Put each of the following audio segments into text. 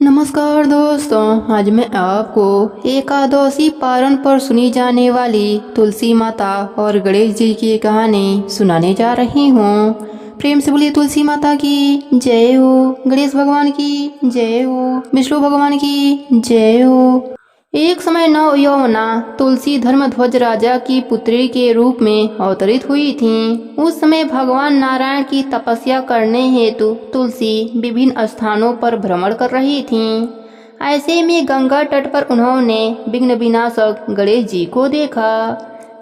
नमस्कार दोस्तों, आज मैं आपको एकादशी पारण पर सुनी जाने वाली तुलसी माता और गणेश जी की कहानी सुनाने जा रही हूँ। प्रेम से बोलिए तुलसी माता की जय हो, गणेश भगवान की जय हो, विष्णु भगवान की जय हो। एक समय नव यौवना तुलसी धर्मध्वज राजा की पुत्री के रूप में अवतरित हुई थीं। उस समय भगवान नारायण की तपस्या करने हेतु तुलसी विभिन्न स्थानों पर भ्रमण कर रही थीं। ऐसे में गंगा तट पर उन्होंने विघ्न विनाशक गणेश जी को देखा।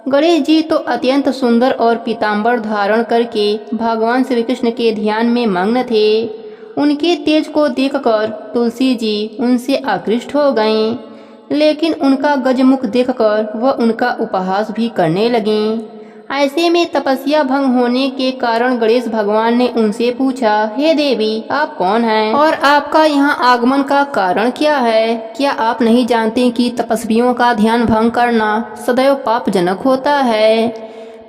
गणेश जी तो अत्यंत सुंदर और पीताम्बर धारण करके भगवान श्री कृष्ण के ध्यान में मग्न थे। उनके तेज को देखकर तुलसी जी उनसे आकृष्ट हो गईं। लेकिन उनका गजमुख देखकर वह उनका उपहास भी करने लगीं। ऐसे में तपस्या भंग होने के कारण गणेश भगवान ने उनसे पूछा, हे देवी, आप कौन हैं और आपका यहाँ आगमन का कारण क्या है? क्या आप नहीं जानते कि तपस्वियों का ध्यान भंग करना सदैव पापजनक होता है?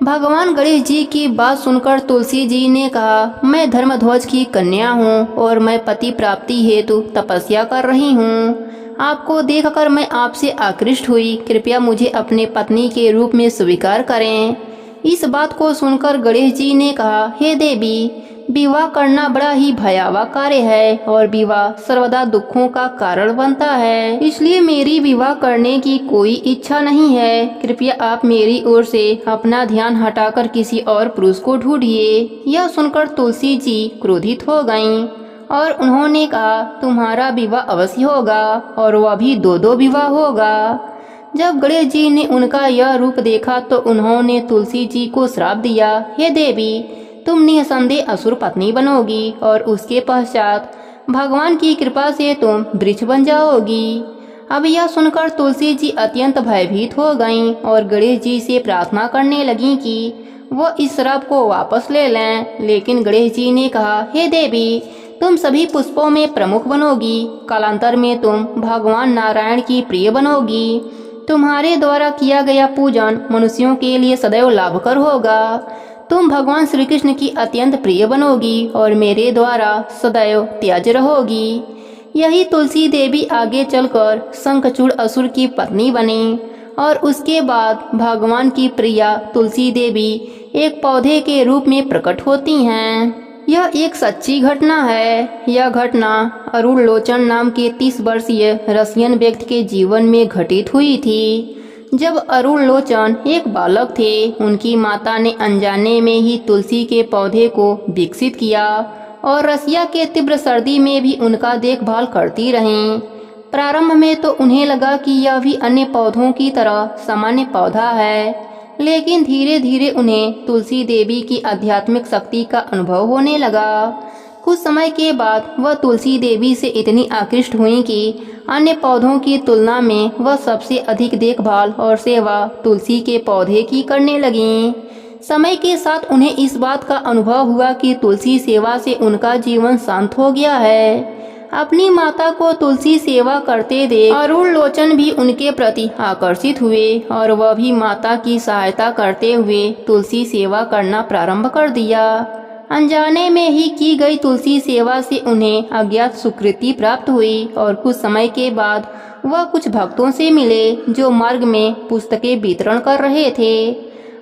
भगवान गणेश जी की बात सुनकर तुलसी जी ने कहा, मैं धर्मध्वज की कन्या हूँ और मैं पति प्राप्ति हेतु तपस्या कर रही हूँ। आपको देखकर मैं आपसे आकृष्ट हुई। कृपया मुझे अपने पत्नी के रूप में स्वीकार करें। इस बात को सुनकर गणेश जी ने कहा, हे देवी, विवाह करना बड़ा ही भयावह कार्य है और विवाह सर्वदा दुखों का कारण बनता है। इसलिए मेरी विवाह करने की कोई इच्छा नहीं है। कृपया आप मेरी ओर से अपना ध्यान हटाकर किसी और पुरुष को ढूंढिए। यह सुनकर तुलसी जी क्रोधित हो गईं और उन्होंने कहा, तुम्हारा विवाह अवश्य होगा और वह भी दो विवाह होगा। जब गणेश जी ने उनका यह रूप देखा तो उन्होंने तुलसी जी को श्राप दिया, हे देवी, तुम निसंदेह असुर पत्नी बनोगी और उसके पश्चात भगवान की कृपा से तुम वृक्ष बन जाओगी। अब यह सुनकर तुलसी जी अत्यंत भयभीत हो गईं और गणेश जी से प्रार्थना करने लगीं कि वो इस श्राप को वापस ले लें। लेकिन गणेश जी ने कहा, हे देवी, तुम सभी पुष्पों में प्रमुख बनोगी। कालांतर में तुम भगवान नारायण की प्रिय बनोगी। तुम्हारे द्वारा किया गया पूजन मनुष्यों के लिए सदैव लाभकर होगा। तुम भगवान श्री कृष्ण की अत्यंत प्रिय बनोगी और मेरे द्वारा सदैव त्याज रहोगी। यही तुलसी देवी आगे चलकर शंखचूड़ असुर की पत्नी बनी और उसके बाद भगवान की प्रिया तुलसी देवी एक पौधे के रूप में प्रकट होती हैं। यह एक सच्ची घटना है। यह घटना अरुण लोचन नाम के 30 वर्षीय रसियन व्यक्ति के जीवन में घटित हुई थी। जब अरुण लोचन एक बालक थे, उनकी माता ने अनजाने में ही तुलसी के पौधे को विकसित किया और रसिया के तीव्र सर्दी में भी उनका देखभाल करती रहीं। प्रारंभ में तो उन्हें लगा कि यह भी अन्य पौधों की तरह सामान्य पौधा है, लेकिन धीरे धीरे उन्हें तुलसी देवी की आध्यात्मिक शक्ति का अनुभव होने लगा। कुछ समय के बाद वह तुलसी देवी से इतनी आकृष्ट हुई कि अन्य पौधों की तुलना में वह सबसे अधिक देखभाल और सेवा तुलसी के पौधे की करने लगीं। समय के साथ उन्हें इस बात का अनुभव हुआ कि तुलसी सेवा से उनका जीवन शांत हो गया है। अपनी माता को तुलसी सेवा करते देख अरुण लोचन भी उनके प्रति आकर्षित हुए और वह भी माता की सहायता करते हुए तुलसी सेवा करना प्रारंभ कर दिया। अनजाने में ही की गई तुलसी सेवा से उन्हें अज्ञात सुकृति प्राप्त हुई और कुछ समय के बाद वह कुछ भक्तों से मिले जो मार्ग में पुस्तकें वितरण कर रहे थे।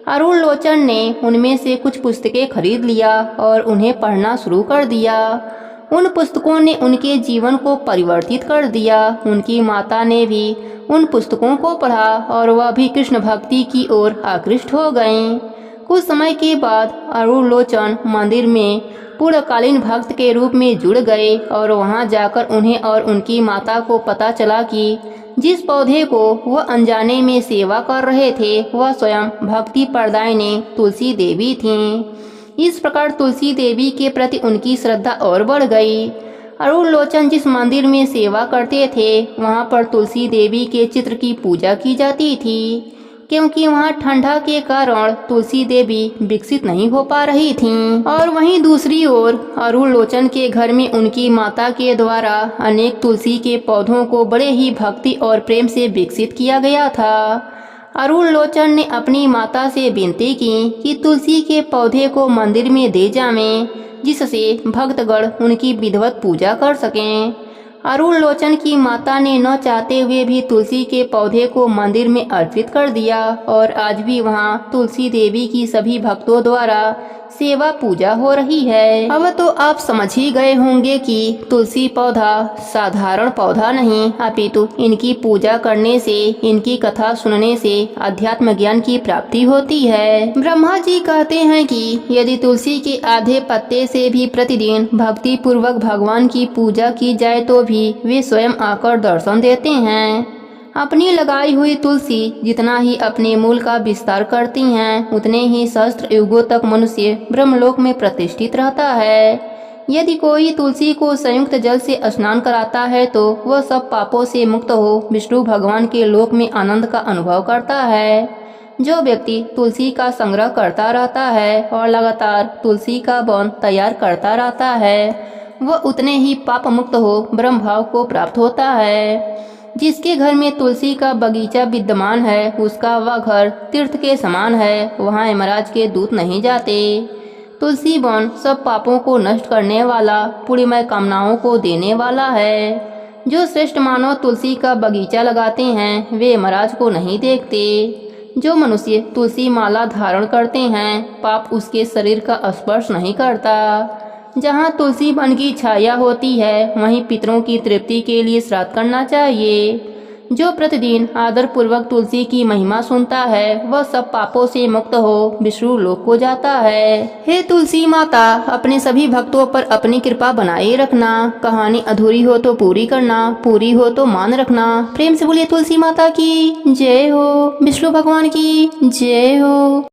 अरुण लोचन ने उनमें से कुछ पुस्तकें खरीद लिया और उन्हें पढ़ना शुरू कर दिया। उन पुस्तकों ने उनके जीवन को परिवर्तित कर दिया। उनकी माता ने भी उन पुस्तकों को पढ़ा और वह भी कृष्ण भक्ति की ओर आकृष्ट हो गईं। कुछ समय के बाद अरुण लोचन मंदिर में पूर्णकालीन भक्त के रूप में जुड़ गए और वहां जाकर उन्हें और उनकी माता को पता चला कि जिस पौधे को वह अनजाने में सेवा कर रहे थे वह स्वयं भक्ति प्रदायिनी तुलसी देवी थीं। इस प्रकार तुलसी देवी के प्रति उनकी श्रद्धा और बढ़ गई। अरुण लोचन जिस मंदिर में सेवा करते थे वहां पर तुलसी देवी के चित्र की पूजा की जाती थी, क्योंकि वहां ठंडा के कारण तुलसी देवी विकसित नहीं हो पा रही थीं। और वहीं दूसरी ओर अरुण लोचन के घर में उनकी माता के द्वारा अनेक तुलसी के पौधों को बड़े ही भक्ति और प्रेम से विकसित किया गया था। अरुण लोचन ने अपनी माता से विनती की कि तुलसी के पौधे को मंदिर में दे जावें, जिससे भक्तगण उनकी विधिवत पूजा कर सकें। अरुण लोचन की माता ने न चाहते हुए भी तुलसी के पौधे को मंदिर में अर्पित कर दिया और आज भी वहाँ तुलसी देवी की सभी भक्तों द्वारा सेवा पूजा हो रही है। अब तो आप समझ ही गए होंगे कि तुलसी पौधा साधारण पौधा नहीं, अपितु इनकी पूजा करने से, इनकी कथा सुनने से अध्यात्म ज्ञान की प्राप्ति होती है। ब्रह्मा जी कहते हैं कि यदि तुलसी के आधे पत्ते से भी प्रतिदिन भक्ति पूर्वक भगवान की पूजा की जाए तो भी वे स्वयं आकर दर्शन देते हैं। अपनी लगाई हुई तुलसी जितना ही अपने मूल का विस्तार करती हैं, उतने ही सहस्त्र युगों तक मनुष्य ब्रह्मलोक में प्रतिष्ठित रहता है। यदि कोई तुलसी को संयुक्त जल से स्नान कराता है तो वह सब पापों से मुक्त हो विष्णु भगवान के लोक में आनंद का अनुभव करता है। जो व्यक्ति तुलसी का संग्रह करता रहता है और लगातार तुलसी का वन तैयार करता रहता है, वह उतने ही पाप मुक्त हो ब्रह्म भाव को प्राप्त होता है। जिसके घर में तुलसी का बगीचा विद्यमान है, उसका वह घर तीर्थ के समान है, वहाँ यमराज के दूत नहीं जाते। तुलसी वन सब पापों को नष्ट करने वाला, पुण्यमय कामनाओं को देने वाला है। जो श्रेष्ठ मानव तुलसी का बगीचा लगाते हैं वे यमराज को नहीं देखते। जो मनुष्य तुलसी माला धारण करते हैं, पाप उसके शरीर का स्पर्श नहीं करता। जहाँ तुलसी वन की छाया होती है वहीं पितरों की तृप्ति के लिए श्राद्ध करना चाहिए। जो प्रतिदिन आदर पूर्वक तुलसी की महिमा सुनता है वह सब पापों से मुक्त हो विष्णु लोक को जाता है। हे तुलसी माता, अपने सभी भक्तों पर अपनी कृपा बनाए रखना। कहानी अधूरी हो तो पूरी करना, पूरी हो तो मान रखना। प्रेम से बोलिए तुलसी माता की जय हो, विष्णु भगवान की जय हो।